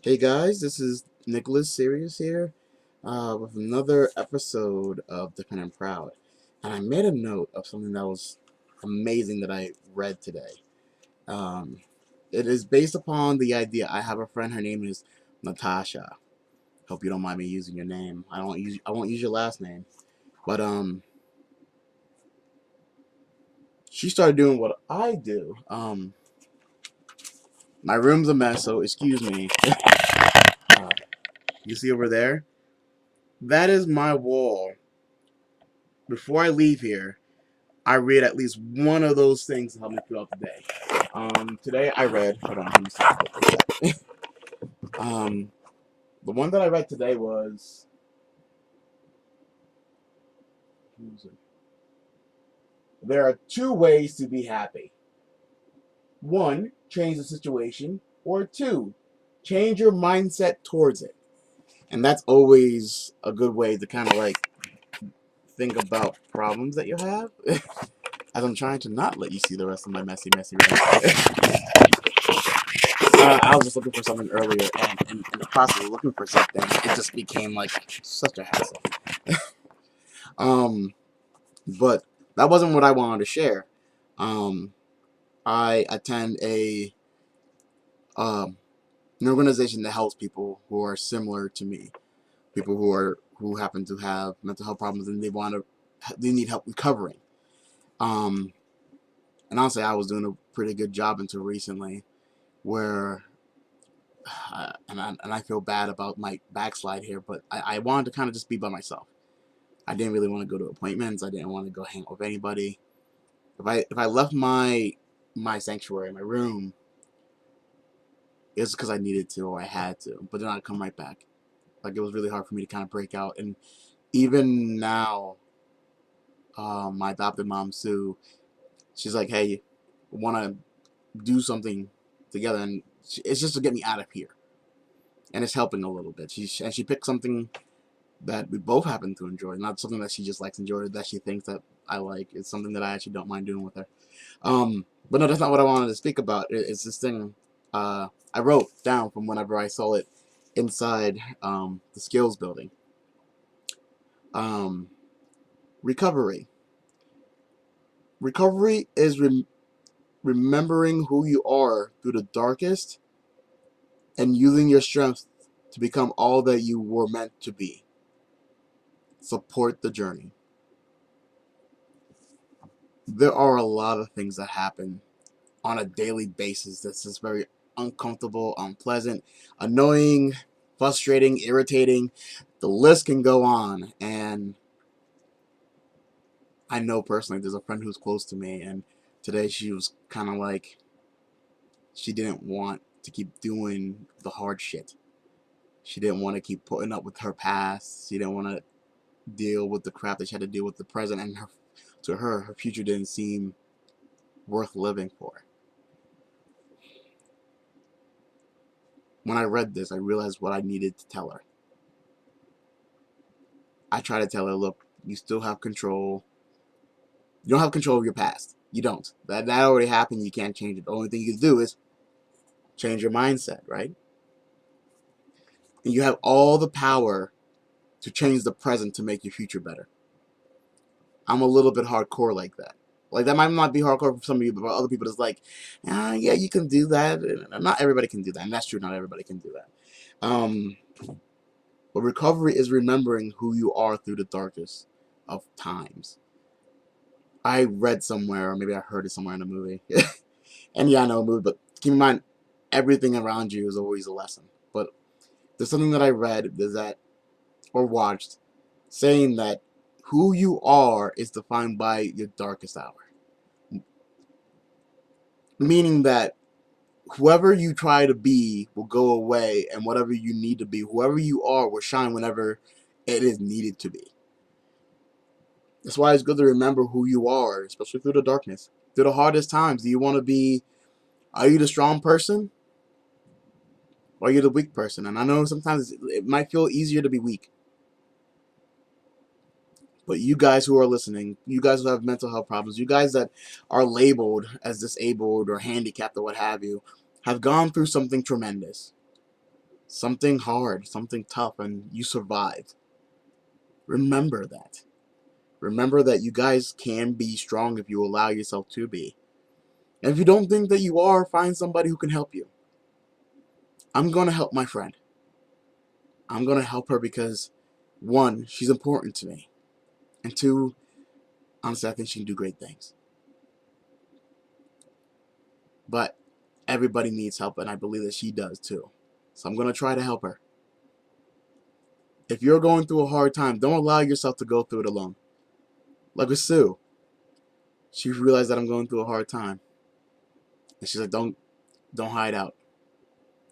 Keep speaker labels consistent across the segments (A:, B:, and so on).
A: Hey guys, this is Nicholas Sirius here with another episode of Different and Proud. And I made a note of something that was amazing that I read today. Um, it is based upon the idea. I have a friend, her name is Natasha. Hope you don't mind me using your name. I won't use your last name. But she started doing what I do. My room's a mess, so excuse me. uh, you see over there? That is my wall. Before I leave here, I read at least one of those things to help me throughout the day. Today I read. Hold on, let me see. um, the one that I read today was. There are two ways to be happy. One, change the situation, or two, change your mindset towards it. And that's always a good way to kind of like think about problems that you have. As I'm trying to not let you see the rest of my messy room. I was just looking for something earlier, and in the process of looking for something, it just became like such a hassle. um, but that wasn't what I wanted to share. Um, I attend um, an organization that helps people who are similar to me, people who happen to have mental health problems and they need help recovering. Um, and honestly, I was doing a pretty good job until recently, where and I feel bad about my backslide here, but I wanted to kind of just be by myself. I didn't really want to go to appointments. I didn't want to go hang out with anybody. If I left my sanctuary, my room, it's because I needed to or I had to. But then I'd come right back. Like it was really hard for me to kind of break out. And even now, my adopted mom Sue, she's like, "Hey, want to do something together?" And it's just to get me out of here, and it's helping a little bit. She picked something that we both happen to enjoy, not something that she just likes to enjoy, that she thinks that I like. It's something that I actually don't mind doing with her. But no, that's not what I wanted to speak about. It's this thing I wrote down from whenever I saw it inside the skills building. Um, recovery. Recovery is remembering who you are through the darkest and using your strength to become all that you were meant to be. Support the journey. There are a lot of things that happen on a daily basis that's just very uncomfortable, unpleasant, annoying, frustrating, irritating. The list can go on. And I know personally there's a friend who's close to me, and today she was kind of like, she didn't want to keep doing the hard shit. She didn't want to keep putting up with her past. She didn't want to deal with the crap that she had to deal with the present. And to her, her future didn't seem worth living for. When I read this, I realized what I needed to tell her. I try to tell her, look, you still have control. You don't have control of your past. You don't. That already happened. You can't change it. The only thing you can do is change your mindset, right? And you have all the power to change the present to make your future better. I'm a little bit hardcore like that. Like that might not be hardcore for some of you, but for other people, it's like, yeah, you can do that. Not everybody can do that, and that's true. Not everybody can do that. But recovery is remembering who you are through the darkest of times. I read somewhere, or maybe I heard it somewhere in a movie. And yeah, I know a movie, but keep in mind, everything around you is always a lesson. But there's something that I read is that, or watched, saying that who you are is defined by your darkest hour. Meaning that whoever you try to be will go away, and whatever you need to be, whoever you are, will shine whenever it is needed to be. That's why it's good to remember who you are, especially through the darkness, through the hardest times. Do you want to be? Are you the strong person, or are you the weak person? And I know sometimes it might feel easier to be weak, but you guys who are listening, you guys who have mental health problems, you guys that are labeled as disabled or handicapped or what have you, have gone through something tremendous. something hard, something tough, and you survived. Remember that. Remember that you guys can be strong if you allow yourself to be. And if you don't think that you are, find somebody who can help you. I'm going to help my friend. I'm going to help her because, one, she's important to me. And two, honestly, I think she can do great things. But everybody needs help, and I believe that she does too. So I'm going to try to help her. If you're going through a hard time, don't allow yourself to go through it alone. Like with Sue, she realized that I'm going through a hard time. And she's like, don't hide out.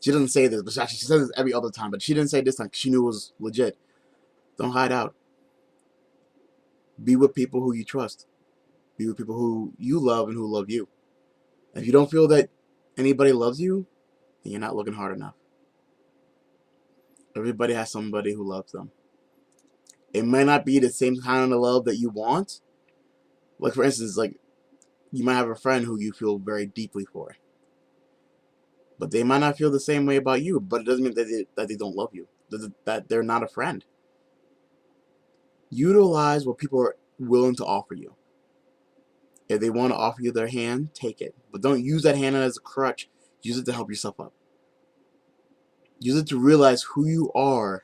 A: She doesn't say this, but she says this every other time. But she didn't say it this time because she knew it was legit. Don't hide out. Be with people who you trust. Be with people who you love and who love you. If you don't feel that anybody loves you, then you're not looking hard enough. Everybody has somebody who loves them. It may not be the same kind of love that you want. Like, for instance, like, you might have a friend who you feel very deeply for. But they might not feel the same way about you. But it doesn't mean that they don't love you. That they're not a friend. Utilize what people are willing to offer you. If they want to offer you their hand, take it. But don't use that hand as a crutch. Use it to help yourself up. Use it to realize who you are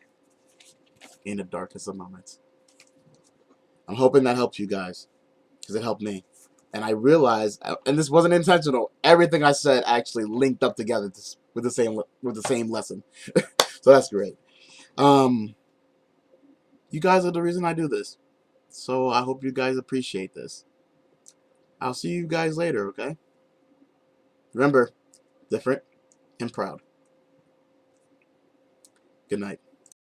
A: in the darkest of moments. I'm hoping that helps you guys, because it helped me. And I realized, and this wasn't intentional, everything I said actually linked up together with the same lesson. So that's great. You guys are the reason I do this. So I hope you guys appreciate this. I'll see you guys later, okay? Remember, different and proud. Good night.